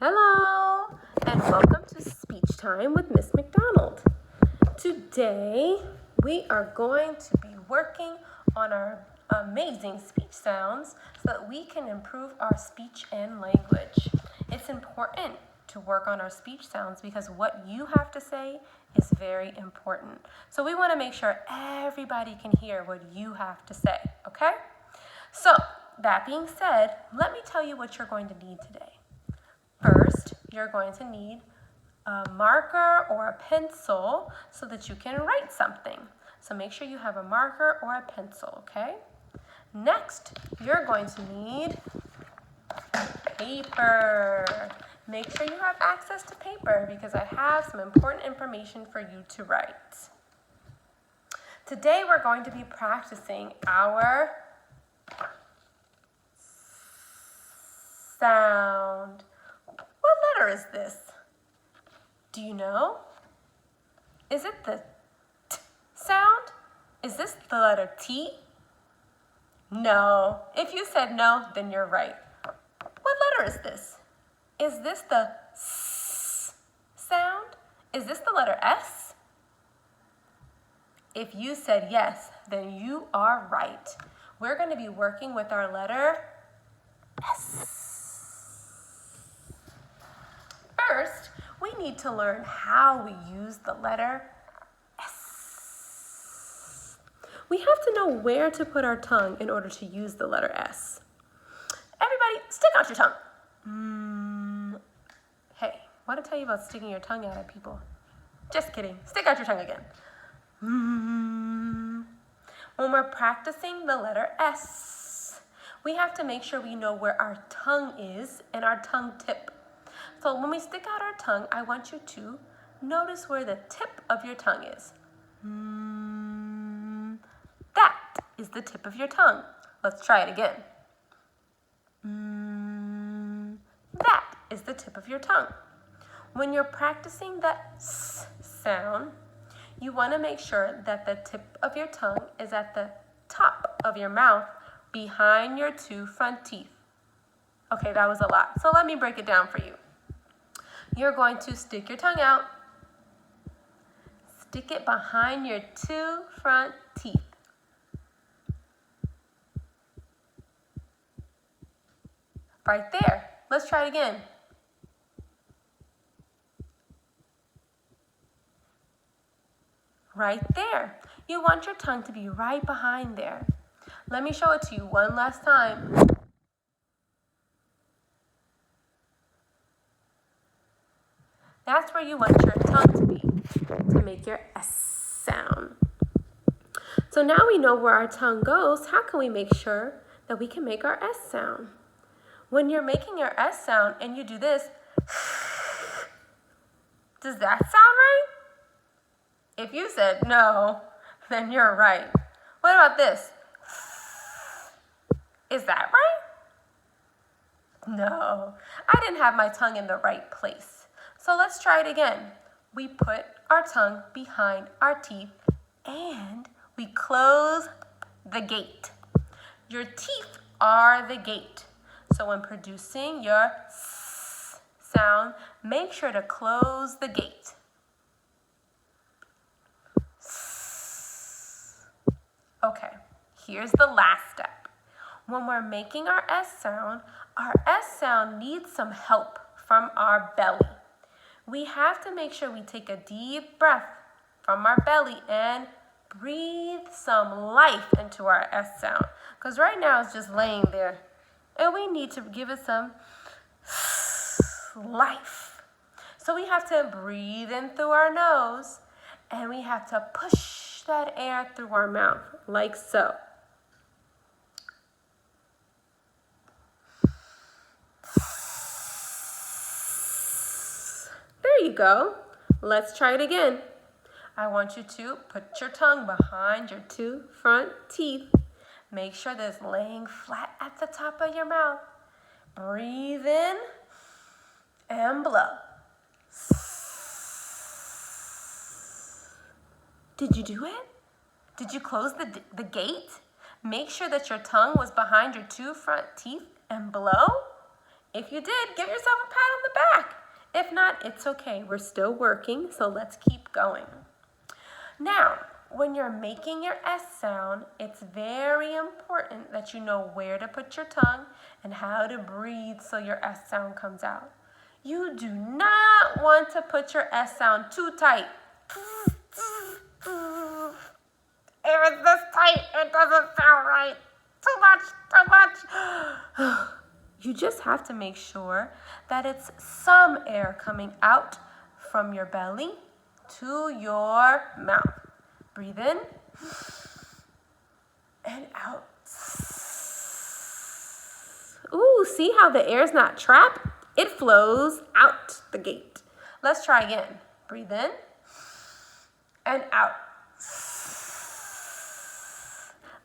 Hello, and welcome to Speech Time with Miss McDonald. Today, we are going to be working on our amazing speech sounds so that we can improve our speech and language. It's important to work on our speech sounds because what you have to say is very important. So we want to make sure everybody can hear what you have to say, okay? So, that being said, let me tell you what you're going to need today. First, you're going to need a marker or a pencil so that you can write something. So make sure you have a marker or a pencil, okay? Next, you're going to need paper. Make sure you have access to paper because I have some important information for you to write. Today, we're going to be practicing our sound. What letter is this? Do you know? Is it the T sound? Is this the letter T? No. If you said no, then you're right. What letter is this? Is this the S sound? Is this the letter S? If you said yes, then you are right. We're going to be working with our letter S. First, we need to learn how we use the letter S. We have to know where to put our tongue in order to use the letter S. Everybody, stick out your tongue. Hey, want to tell you about sticking your tongue out at people? Just kidding. Stick out your tongue again. When we're practicing the letter S, we have to make sure we know where our tongue is and our tongue tip. So when we stick out our tongue, I want you to notice where the tip of your tongue is. That is the tip of your tongue. Let's try it again. That is the tip of your tongue. When you're practicing the S sound, you want to make sure that the tip of your tongue is at the top of your mouth behind your two front teeth. Okay, that was a lot. So let me break it down for you. You're going to stick your tongue out. Stick it behind your two front teeth. Right there. Let's try it again. Right there. You want your tongue to be right behind there. Let me show it to you one last time. That's where you want your tongue to be to make your S sound. So now we know where our tongue goes. How can we make sure that we can make our S sound? When you're making your S sound and you do this, does that sound right? If you said no, then you're right. What about this? Is that right? No, I didn't have my tongue in the right place. So let's try it again. We put our tongue behind our teeth and we close the gate. Your teeth are the gate. So when producing your S sound, make sure to close the gate. Okay, here's the last step. When we're making our S sound needs some help from our belly. We have to make sure we take a deep breath from our belly and breathe some life into our S sound. Because right now it's just laying there. And we need to give it some life. So we have to breathe in through our nose and we have to push that air through our mouth, like so. There you go. Let's try it again. I want you to put your tongue behind your two front teeth. Make sure that it's laying flat at the top of your mouth. Breathe in and blow. Did you do it? Did you close the gate? Make sure that your tongue was behind your two front teeth and blow. If you did, give yourself a pat on the back. If not, it's okay. We're still working, so let's keep going. Now, when you're making your S sound, it's very important that you know where to put your tongue and how to breathe so your S sound comes out. You do not want to put your S sound too tight. If it's this tight, it doesn't sound right. Too much. You just have to make sure that it's some air coming out from your belly to your mouth. Breathe in and out. Ooh, see how the air's not trapped? It flows out the gate. Let's try again. Breathe in and out.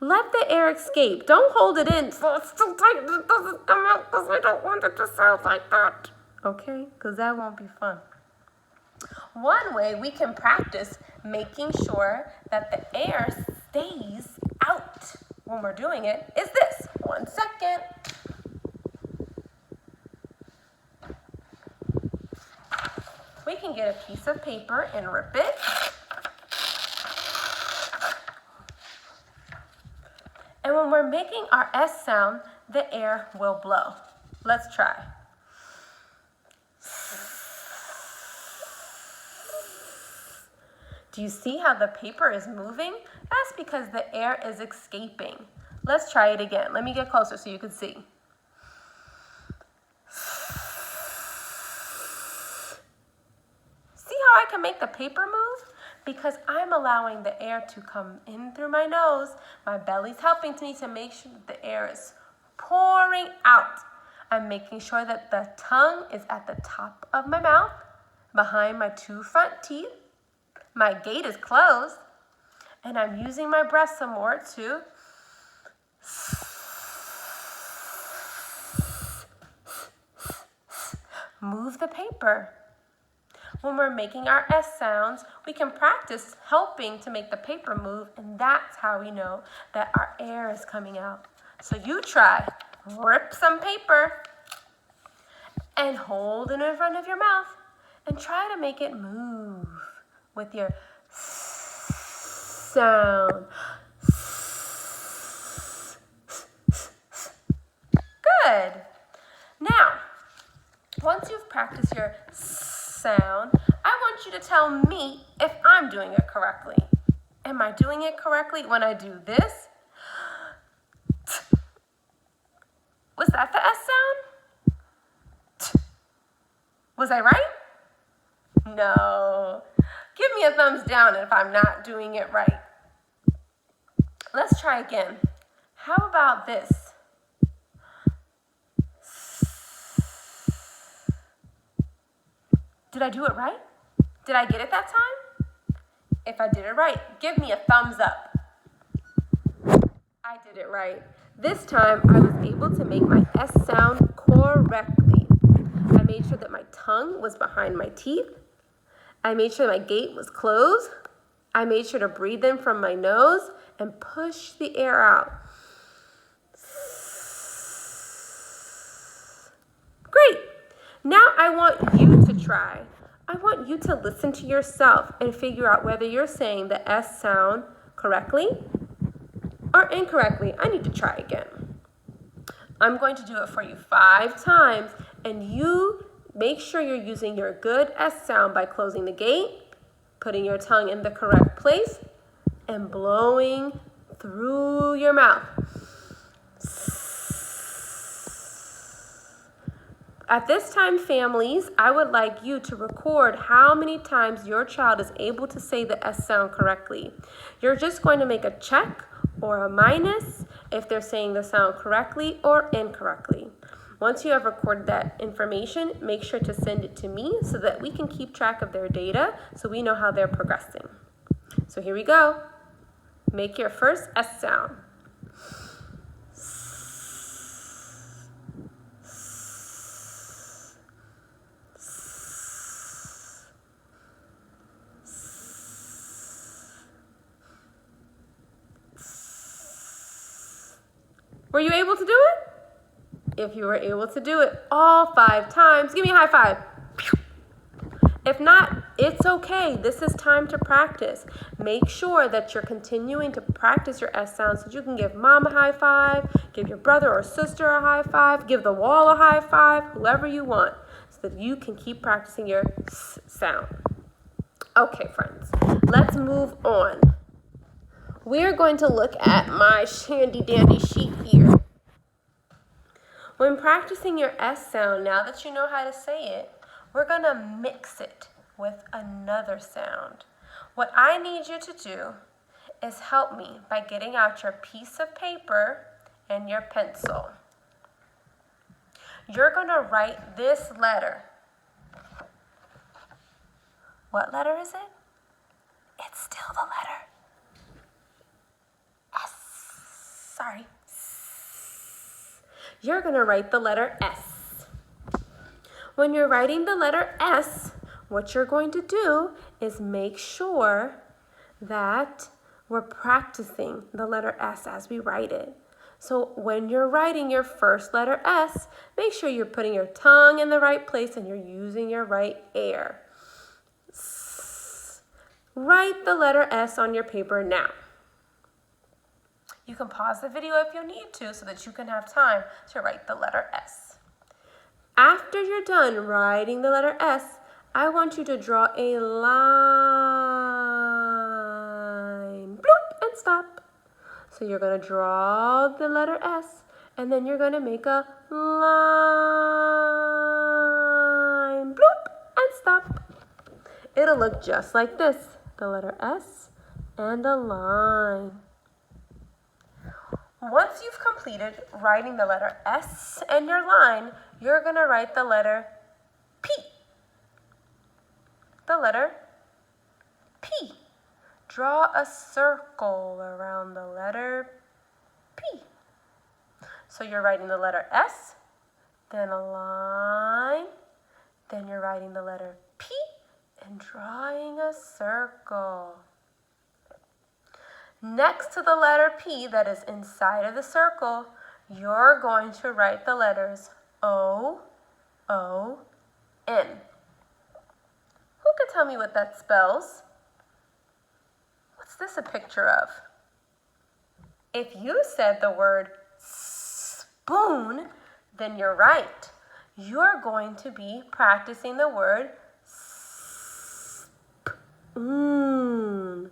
Let the air escape. Don't hold it in so it's too tight and it doesn't come out because we don't want it to sound like that. Okay? Because that won't be fun. One way we can practice making sure that the air stays out when we're doing it is this. 1 second. We can get a piece of paper and rip it. And when we're making our S sound, the air will blow. Let's try. Do you see how the paper is moving? That's because the air is escaping. Let's try it again. Let me get closer so you can see. See how I can make the paper move? Because I'm allowing the air to come in through my nose. My belly's helping me to make sure that the air is pouring out. I'm making sure that the tongue is at the top of my mouth, behind my 2 front teeth. My gate is closed, and I'm using my breath some more to move the paper. When we're making our S sounds, we can practice helping to make the paper move, and that's how we know that our air is coming out. So you try. Rip some paper and hold it in front of your mouth and try to make it move with your sound. Good. Now, once you've practiced your sound, I want you to tell me if I'm doing it correctly. Am I doing it correctly when I do this? Was that the S sound? Was I right? No. Give me a thumbs down if I'm not doing it right. Let's try again. How about this? Did I do it right? Did I get it that time? If I did it right, give me a thumbs up. I did it right. This time, I was able to make my S sound correctly. I made sure that my tongue was behind my teeth. I made sure my gate was closed. I made sure to breathe in from my nose and push the air out. Great. Now I want you to try. I want you to listen to yourself and figure out whether you're saying the S sound correctly or incorrectly. I need to try again. I'm going to do it for you 5 times, and you make sure you're using your good S sound by closing the gate, putting your tongue in the correct place, and blowing through your mouth. At this time, families, I would like you to record how many times your child is able to say the S sound correctly. You're just going to make a check or a minus if they're saying the sound correctly or incorrectly. Once you have recorded that information, make sure to send it to me so that we can keep track of their data so we know how they're progressing. So here we go. Make your first S sound. Were you able to do it? if you were able to do it all 5 times. Give me a high five. If not, it's okay. This is time to practice. Make sure that you're continuing to practice your S sounds so that you can give mom a high five, give your brother or sister a high five, give the wall a high five, whoever you want, so that you can keep practicing your S sound. Okay, friends, let's move on. We're going to look at my handy dandy sheet here. When practicing your S sound, now that you know how to say it, we're going to mix it with another sound. What I need you to do is help me by getting out your piece of paper and your pencil. You're going to write this letter. What letter is it? It's still the letter S. Sorry. You're going to write the letter S. When you're writing the letter S, what you're going to do is make sure that we're practicing the letter S as we write it. So when you're writing your first letter S, make sure you're putting your tongue in the right place and you're using your right air. Write the letter S on your paper now. You can pause the video if you need to so that you can have time to write the letter S. After you're done writing the letter S, I want you to draw a line. Bloop, and stop. So you're going to draw the letter S, and then you're going to make a line. Bloop, and stop. It'll look just like this. The letter S and a line. Once you've completed writing the letter S and your line, you're going to write the letter P. The letter P. Draw a circle around the letter P. So you're writing the letter S, then a line, then you're writing the letter P and drawing a circle. Next to the letter P that is inside of the circle, you're going to write the letters O, O, N. Who could tell me what that spells? What's this a picture of? If you said the word spoon, then you're right. You're going to be practicing the word spoon.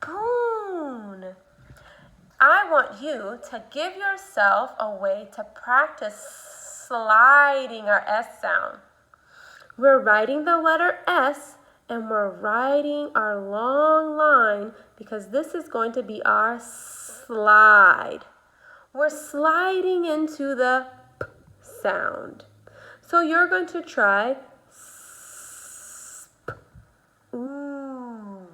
Spoon. I want you to give yourself a way to practice sliding our S sound. We're writing the letter S and we're writing our long line because this is going to be our slide. We're sliding into the P sound. So you're going to try spoon.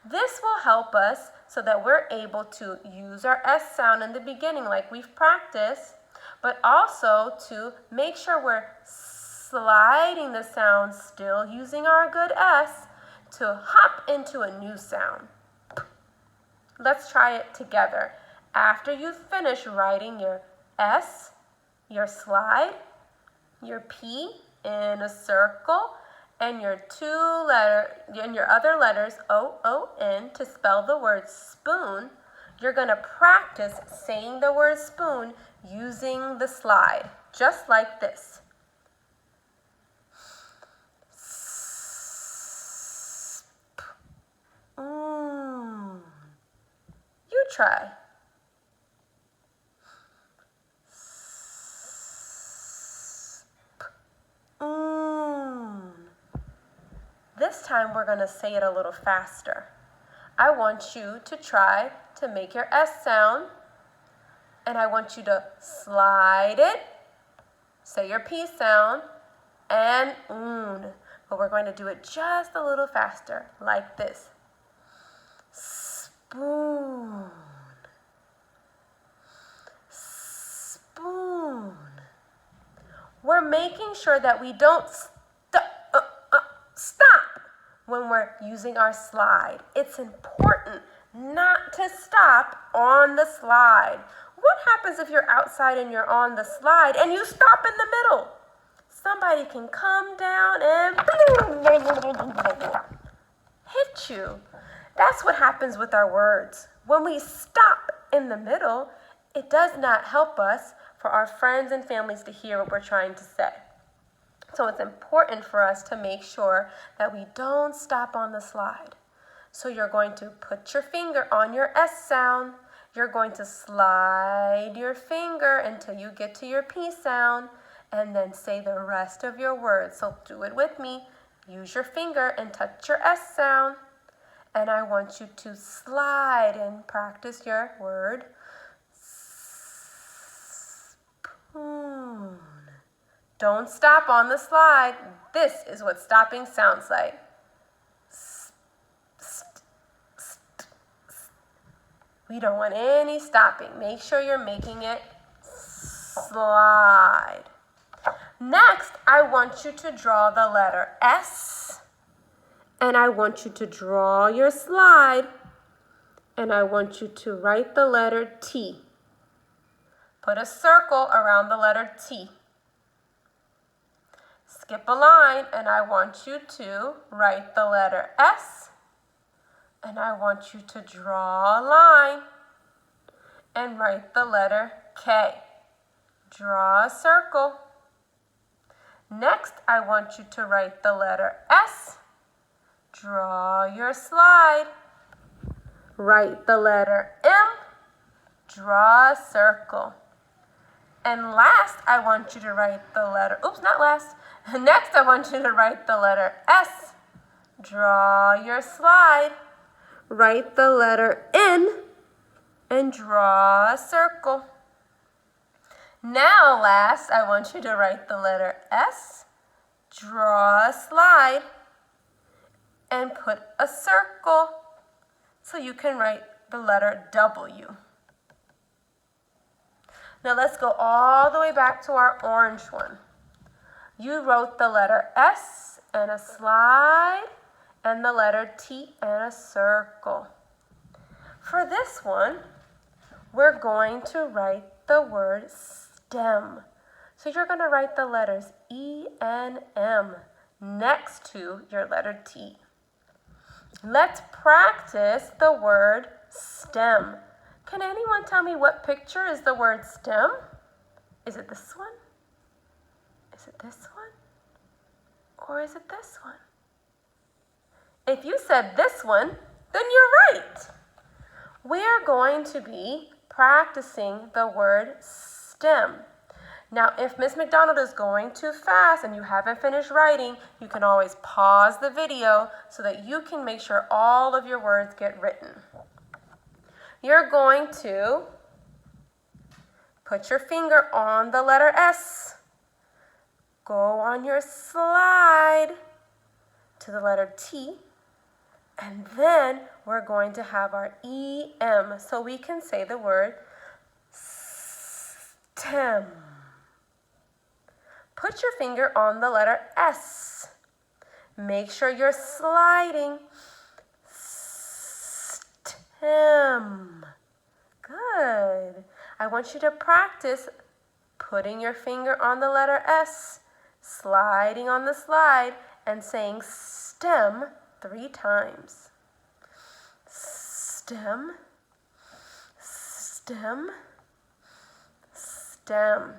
This will help us so that we're able to use our S sound in the beginning like we've practiced, but also to make sure we're sliding the sound still using our good S to hop into a new sound. Let's try it together. After you finish writing your S, your slide, your P in a circle, and your other letters, O-O-N, to spell the word spoon, you're going to practice saying the word spoon using the slide, just like this. Spoon. You try. Spoon. This time we're going to say it a little faster. I want you to try to make your S sound, and I want you to slide it, say your P sound, and oon. But we're going to do it just a little faster, like this. Spoon. Spoon. We're making sure that we don't stop when we're using our slide. It's important not to stop on the slide. What happens if you're outside and you're on the slide and you stop in the middle? Somebody can come down and hit you. That's what happens with our words. When we stop in the middle, it does not help us for our friends and families to hear what we're trying to say. So it's important for us to make sure that we don't stop on the slide. So you're going to put your finger on your S sound. You're going to slide your finger until you get to your P sound, and then say the rest of your words. So do it with me. Use your finger and touch your S sound. And I want you to slide and practice your word. Spoon. Don't stop on the slide. This is what stopping sounds like. We don't want any stopping. Make sure you're making it slide. Next, I want you to draw the letter S. And I want you to draw your slide. And I want you to write the letter T. Put a circle around the letter T. Skip a line, and I want you to write the letter S. And I want you to draw a line and write the letter K. Draw a circle. Next, I want you to write the letter S. Draw your slide. Write the letter M. Draw a circle. And last, I want you to write the letter, Next, I want you to write the letter S. Draw your slide. Write the letter N and draw a circle. Now, last, I want you to write the letter S, draw a slide, and put a circle so you can write the letter W. Now, let's go all the way back to our orange one. You wrote the letter S and a slide, and the letter T and a circle. For this one, we're going to write the word STEM. So you're going to write the letters E and M next to your letter T. Let's practice the word STEM. Can anyone tell me what picture is the word STEM? Is it this one? Is it this one? Or is it this one? If you said this one, then you're right. We're going to be practicing the word STEM. Now, if Miss McDonald is going too fast and you haven't finished writing, you can always pause the video so that you can make sure all of your words get written. You're going to put your finger on the letter S. Go on your slide to the letter T. And then we're going to have our EM, so we can say the word STEM. Put your finger on the letter S. Make sure you're sliding. STEM. Good. I want you to practice putting your finger on the letter S, sliding on the slide, and saying STEM 3 times. STEM, STEM, STEM.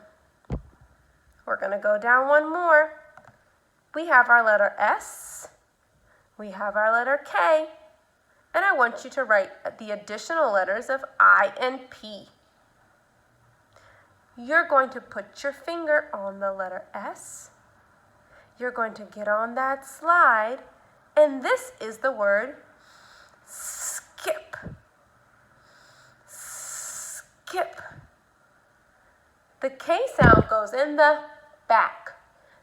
We're going to go down one more. We have our letter S. We have our letter K. And I want you to write the additional letters of I and P. You're going to put your finger on the letter S. You're going to get on that slide. And this is the word skip. Skip. The K sound goes in the back.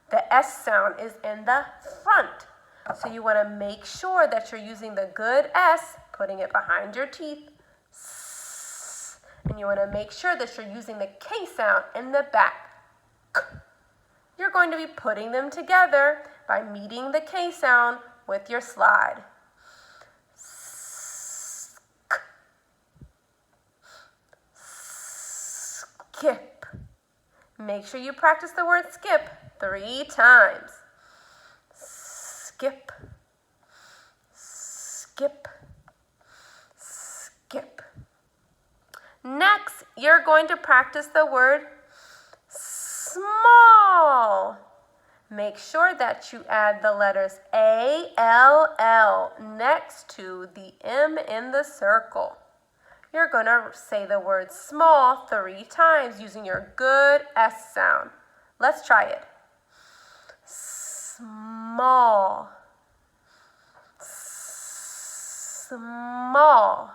The S sound is in the front. So you want to make sure that you're using the good S, putting it behind your teeth. And you want to make sure that you're using the K sound in the back. You're going to be putting them together by meeting the K sound with your slide. skip. Make sure you practice the word skip 3 times. Skip, skip, skip. Next, you're going to practice the word small. Make sure that you add the letters A-L-L next to the M in the circle. You're going to say the word small 3 times using your good S sound. Let's try it. Small, small,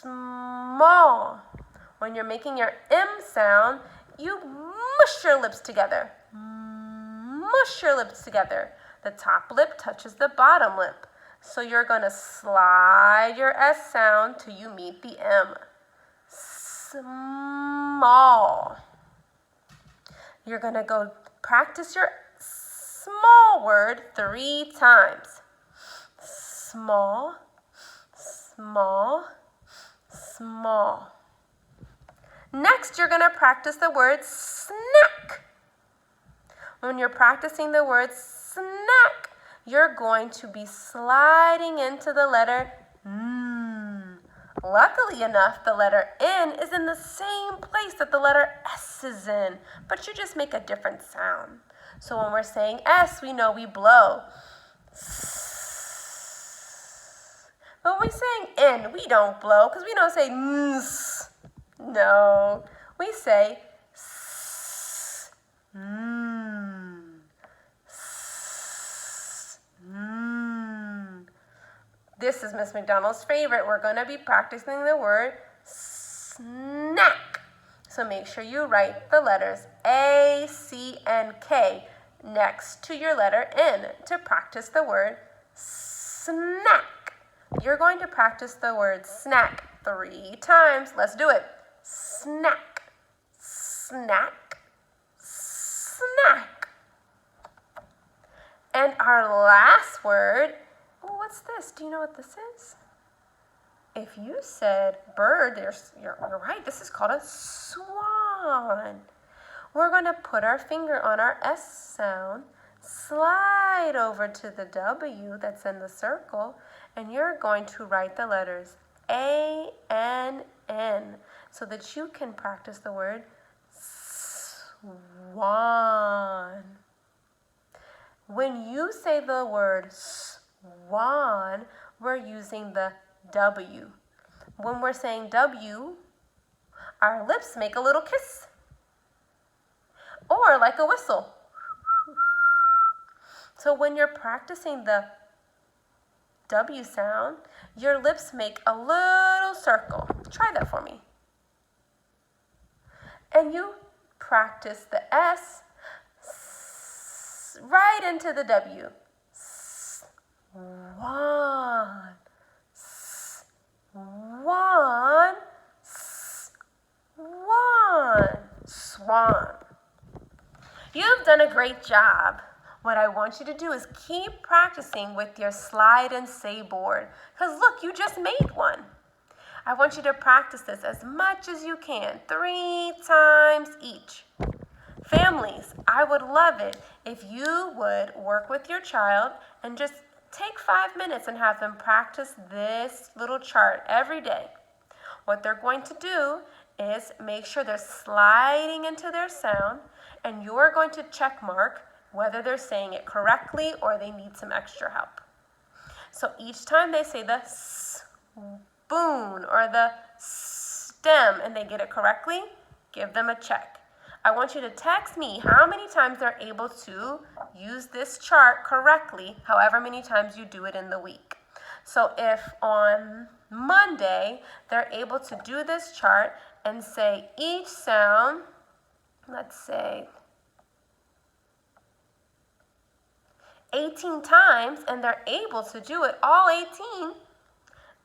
small. When you're making your M sound, you mush your lips together. Mush your lips together. The top lip touches the bottom lip. So you're going to slide your S sound till you meet the M. Small. You're going to go practice your small word 3 times. Small, small, small. Next, you're going to practice the word snack. When you're practicing the word snack, you're going to be sliding into the letter N. Luckily enough, the letter N is in the same place that the letter S is in, but you just make a different sound. So when we're saying S, we know we blow. But when we're saying N, we don't blow because we don't say Ns. No, we say S. This is Miss McDonald's favorite. We're going to be practicing the word snack. So make sure you write the letters A, C, and K next to your letter N to practice the word snack. You're going to practice the word snack 3 times. Let's do it. Snack, snack, snack. And our last word, oh, what's this? Do you know what this is? If you said bird, you're right. This is called a swan. We're going to put our finger on our S sound, slide over to the W that's in the circle, and you're going to write the letters A-N-N so that you can practice the word swan. When you say the word swan, we're using the W. When we're saying W, our lips make a little kiss, or like a whistle. So when you're practicing the W sound, your lips make a little circle. Try that for me. And you practice the S right into the W. Swan, swan, swan, swan. You've done a great job. What I want you to do is keep practicing with your slide and say board. Because look, you just made one. I want you to practice this as much as you can, 3 times each. Families, I would love it if you would work with your child and just take 5 minutes and have them practice this little chart every day. What they're going to do is make sure they're sliding into their sound, and you're going to check mark whether they're saying it correctly or they need some extra help. So each time they say the spoon or the stem and they get it correctly, give them a check. I want you to text me how many times they're able to use this chart correctly, however many times you do it in the week. So if on Monday they're able to do this chart and say each sound, let's say 18 times, and they're able to do it all 18,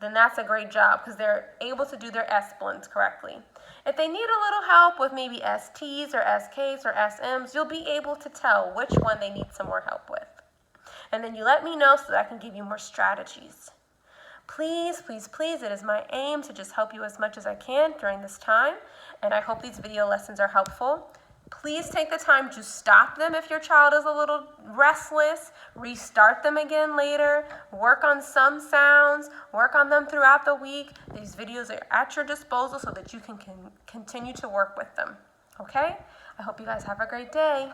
then that's a great job because they're able to do their S blends correctly. If they need a little help with maybe STs or SKs or SMs, you'll be able to tell which one they need some more help with. And then you let me know so that I can give you more strategies. Please, please, please, it is my aim to just help you as much as I can during this time, and I hope these video lessons are helpful. Please take the time to stop them if your child is a little restless, restart them again later, work on some sounds, work on them throughout the week. These videos are at your disposal so that you can continue to work with them, okay? I hope you guys have a great day.